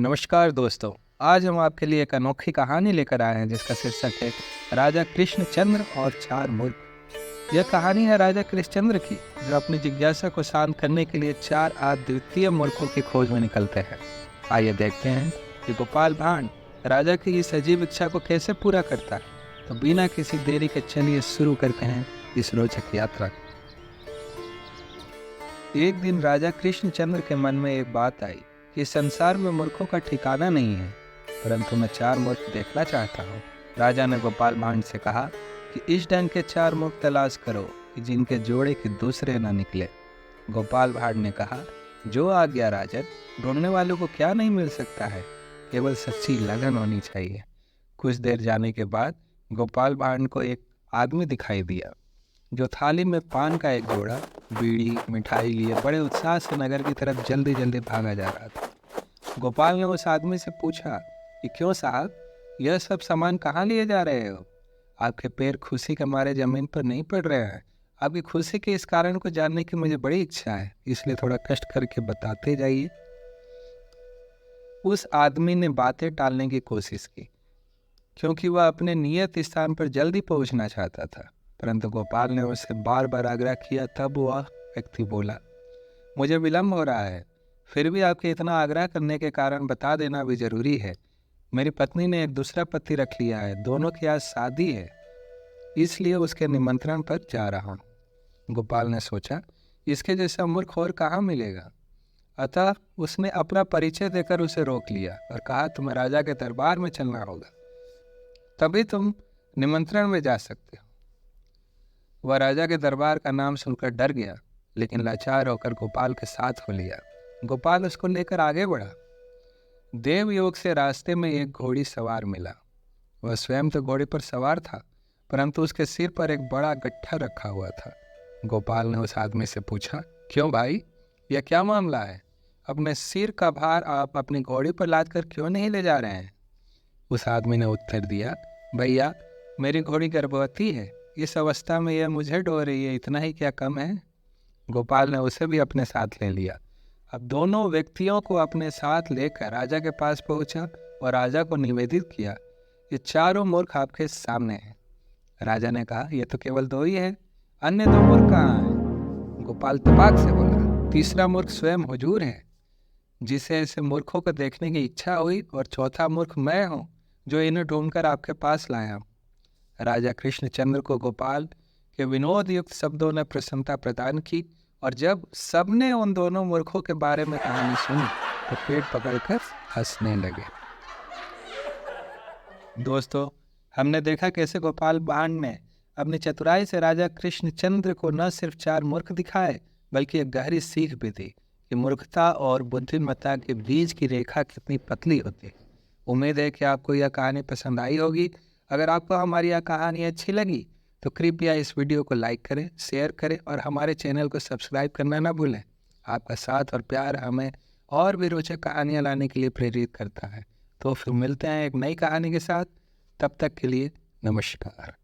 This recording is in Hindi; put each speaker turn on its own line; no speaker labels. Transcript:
नमस्कार दोस्तों, आज हम आपके लिए एक अनोखी कहानी लेकर आए हैं जिसका शीर्षक है राजा कृष्णचंद्र और चार मूर्ख। यह कहानी है राजा कृष्णचंद्र की, जो अपनी जिज्ञासा को शांत करने के लिए चार अद्वितीय मूर्खों की खोज में निकलते हैं। आइए देखते हैं कि गोपाल भांड राजा की इस अजीब इच्छा को कैसे पूरा करता है। तो बिना किसी देरी के चलिए शुरू करते हैं इस रोचक यात्रा। एक दिन राजा कृष्णचंद्र के मन में एक बात आई कि संसार में मूर्खों का ठिकाना नहीं है, परंतु मैं चार मूर्ख देखना चाहता हूँ। राजा ने गोपाल भांड से कहा कि इस ढंग के चार मूर्ख तलाश करो कि जिनके जोड़े के दूसरे न निकले। गोपाल भांड ने कहा, जो आ गया राजन, ढूंढने वालों को क्या नहीं मिल सकता है, केवल सच्ची लगन होनी चाहिए। कुछ देर जाने के बाद गोपाल भांड को एक आदमी दिखाई दिया जो थाली में पान का एक जोड़ा, बीड़ी, मिठाई लिए बड़े उत्साह से नगर की तरफ जल्दी जल्दी भागा जा रहा था। गोपाल ने उस आदमी से पूछा कि क्यों साहब, यह सब सामान कहाँ लिए जा रहे हो? आपके पैर खुशी के मारे जमीन पर नहीं पड़ रहे हैं। आपकी खुशी के इस कारण को जानने की मुझे बड़ी इच्छा है, इसलिए थोड़ा कष्ट करके बताते जाइए। उस आदमी ने बातें टालने की कोशिश की, क्योंकि वह अपने नियत स्थान पर जल्दी पहुंचना चाहता था। परंतु गोपाल ने उससे बार बार आग्रह किया, तब वह व्यक्ति बोला, मुझे विलंब हो रहा है, फिर भी आपके इतना आग्रह करने के कारण बता देना भी जरूरी है। मेरी पत्नी ने एक दूसरा पति रख लिया है, दोनों की आज शादी है, इसलिए उसके निमंत्रण पर जा रहा हूँ। गोपाल ने सोचा, इसके जैसा मूर्ख और कहाँ मिलेगा। अतः उसने अपना परिचय देकर उसे रोक लिया और कहा, तुम्हें राजा के दरबार में चलना होगा, तभी तुम निमंत्रण में जा सकते हो। वह राजा के दरबार का नाम सुनकर डर गया, लेकिन लाचार होकर गोपाल के साथ हो लिया। गोपाल उसको लेकर आगे बढ़ा। देवयोग से रास्ते में एक घोड़ी सवार मिला। वह स्वयं तो घोड़े पर सवार था, परंतु उसके सिर पर एक बड़ा गट्ठा रखा हुआ था। गोपाल ने उस आदमी से पूछा, क्यों भाई, यह क्या मामला है? अपने सिर का भार आप अपनी घोड़ी पर लाद कर क्यों नहीं ले जा रहे हैं? उस आदमी ने उत्तर दिया, भैया, मेरी घोड़ी गर्भवती है, इस अवस्था में यह मुझे ढो रही है, इतना ही क्या कम है? गोपाल ने उसे भी अपने साथ ले लिया। अब दोनों व्यक्तियों को अपने साथ लेकर राजा के पास पहुंचा और राजा को निवेदित किया, ये चारों मूर्ख आपके सामने हैं। राजा ने कहा, यह तो केवल दो ही है, अन्य दो मूर्ख कहाँ हैं? गोपाल तपाक से बोला, तीसरा मूर्ख स्वयं हुजूर है, जिसे ऐसे मूर्खों को देखने की इच्छा हुई, और चौथा मूर्ख मैं हूँ, जो इन्हें ढूंढकर आपके पास लाया हूँ। राजा कृष्णचंद्र को गोपाल के विनोद युक्त शब्दों ने प्रसन्नता प्रदान की, और जब सबने उन दोनों मूर्खों के बारे में कहानी सुनी तो पेट पकड़कर हंसने लगे। दोस्तों, हमने देखा कैसे गोपाल भांड ने अपनी चतुराई से राजा कृष्णचंद्र को न सिर्फ चार मूर्ख दिखाए, बल्कि एक गहरी सीख भी दी कि मूर्खता और बुद्धिमत्ता के बीच की रेखा कितनी पतली होती है। उम्मीद है कि आपको यह कहानी पसंद आई होगी। अगर आपको हमारी यह कहानी अच्छी लगी तो कृपया इस वीडियो को लाइक करें, शेयर करें और हमारे चैनल को सब्सक्राइब करना ना भूलें। आपका साथ और प्यार हमें और भी रोचक कहानियाँ लाने के लिए प्रेरित करता है। तो फिर मिलते हैं एक नई कहानी के साथ, तब तक के लिए नमस्कार।